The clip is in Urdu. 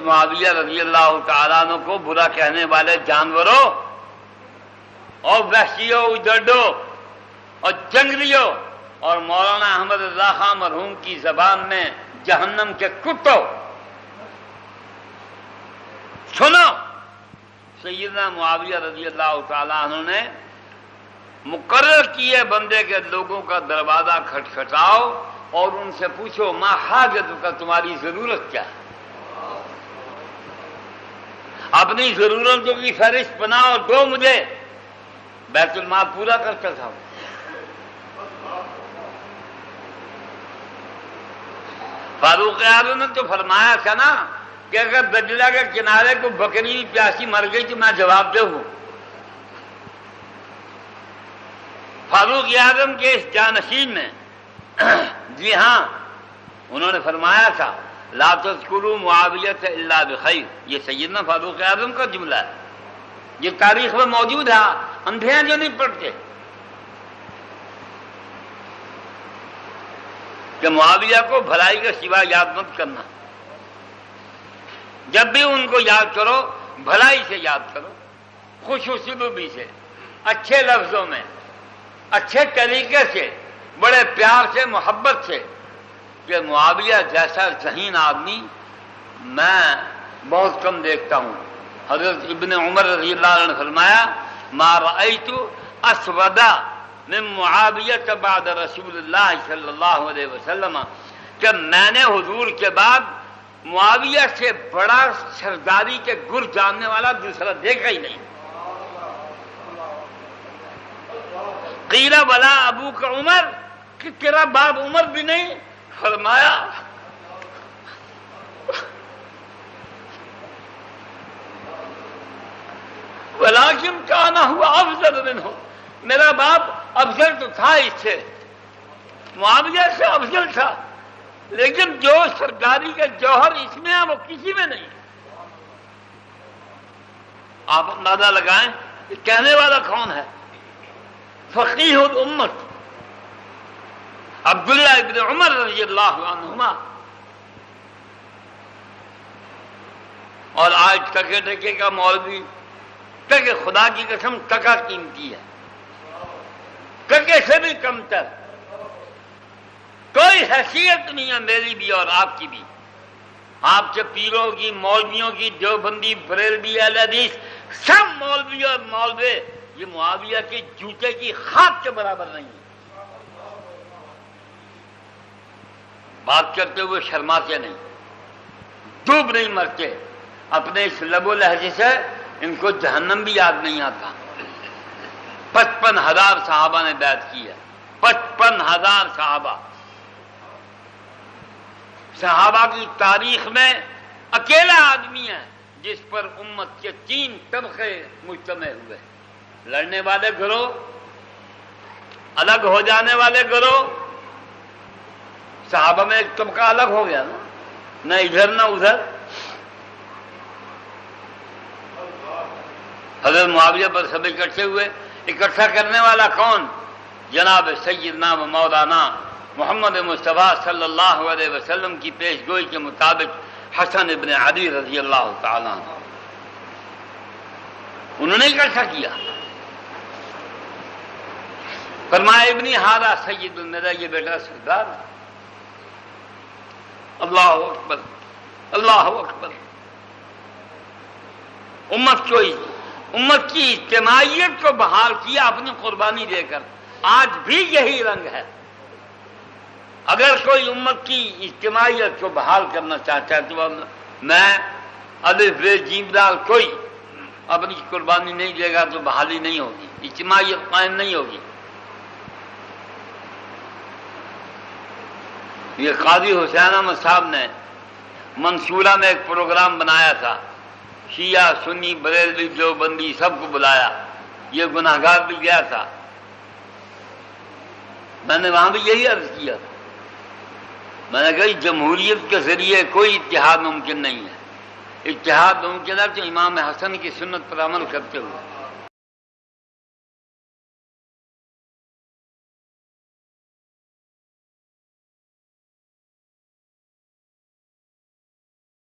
معاویہ رضی اللہ تعالیٰ عنہ کو برا کہنے والے جانوروں اور وحشیوں، اجڑوں اور جنگلیوں اور مولانا احمد رضا خان مرحوم کی زبان میں جہنم کے کتوں، سنو، سیدنا معاویہ رضی اللہ تعالیٰ عنہ نے مقرر کیے بندے کے لوگوں کا دروازہ کھٹکھٹاؤ اور ان سے پوچھو ما حاجت کا، تمہاری ضرورت کیا ہے؟ اپنی ضرورتوں کی فہرست بناؤ، دو مجھے، بیت المال پورا کرتا تھا۔ فاروق اعظم نے تو فرمایا تھا نا کہ اگر دجلہ کے کنارے کو بکری پیاسی مر گئی تو میں جواب دہ ہوں۔ فاروق اعظم کے اس جانشین نے جی ہاں انہوں نے فرمایا تھا لا تذکروا معاویہ الا بخیر، یہ سیدنا فاروق اعظم کا جملہ ہے، یہ تاریخ میں موجود ہے، اندھے جو نہیں پڑھتے، کہ معاویہ کو بھلائی کے سوا یاد مت کرنا، جب بھی ان کو یاد کرو بھلائی سے یاد کرو، خوش اسلوبی سے، اچھے لفظوں میں، اچھے طریقے سے، بڑے پیار سے، محبت سے، کہ معاویہ جیسا ذہین آدمی میں بہت کم دیکھتا ہوں۔ حضرت ابن عمر رضی اللہ عنہ نے فرمایا ما رأیت اسودا من معاویہ بعد رسول اللہ صلی اللہ علیہ وسلم، کہ میں نے حضور کے بعد معاویہ سے بڑا سرداری کے گر جاننے والا دوسرا دیکھا ہی نہیں۔ قیل بلا ابو کا عمر، کہ تیرا باپ عمر بھی نہیں؟ فرمایا ولیکن کان ہوا افضل منہ، میرا باپ افضل تو تھا اس سے، معاویہ سے افضل تھا، لیکن جو سرداری کے جوہر اس میں ہے وہ کسی میں نہیں۔ آپ اندازہ لگائیں کہ کہنے والا کون ہے؟ فقیہ الامت عبداللہ ابن عمر رضی اللہ عنہما۔ اور آج ٹکے ٹکے کا مولوی، ٹکے خدا کی قسم ٹکا قیمتی ہے، ٹکے سے بھی کم تر، کوئی حیثیت نہیں ہے میری بھی اور آپ کی بھی، آپ کے پیروں کی، مولویوں کی، دیوبندی، بریلوی، اہل حدیث، سب مولوی اور مولوے یہ معاویہ کے جوتے کی خاک کے برابر نہیں ہے۔ بات کرتے ہوئے شرماتے نہیں، ڈوب نہیں مرتے، اپنے اس لب و لہجے سے ان کو جہنم بھی یاد نہیں آتا۔ 55,000 صحابہ نے بیعت کی ہے، 55,000 صحابہ۔ صحابہ کی تاریخ میں اکیلا آدمی ہے جس پر امت کے 3 طبقے مجتمع ہوئے، لڑنے والے گروہ، الگ ہو جانے والے گروہ۔ صحابہ میں ایک طبقہ الگ ہو گیا نا، نہ ادھر نہ ادھر۔ حضرت معاویہ پر سب اکٹھے ہوئے، اکٹھا کرنے والا کون؟ جناب سیدنا و مولانا محمد مصطفیٰ صلی اللہ علیہ وسلم کی پیش گوئی کے مطابق حسن ابن علی رضی اللہ تعالیٰ عنہ، انہوں نے اکٹھا کیا۔ فرمایا ابنی ہارا سید، میرا یہ بیٹا سردار۔ اللہ اکبر، اللہ اکبر۔ امت کی اجتماعیت کو بحال کیا اپنی قربانی دے کر، آج بھی یہی رنگ ہے۔ اگر کوئی امت کی اجتماعیت کو بحال کرنا چاہتا ہے تو میں الف ب جیم دال کوئی اپنی قربانی نہیں دے گا تو بحالی نہیں ہوگی، اجتماعیت قائم نہیں ہوگی۔ یہ قاضی حسین احمد صاحب نے منصورہ میں ایک پروگرام بنایا تھا، شیعہ، سنی، بریلوی، دیوبندی سب کو بلایا، یہ گناہگار بھی گیا تھا۔ میں نے وہاں بھی یہی عرض کیا، میں نے کہا جمہوریت کے ذریعے کوئی اتحاد ممکن نہیں ہے، اتحاد ممکن ہے تو امام حسن کی سنت پر عمل کرتے ہوئے۔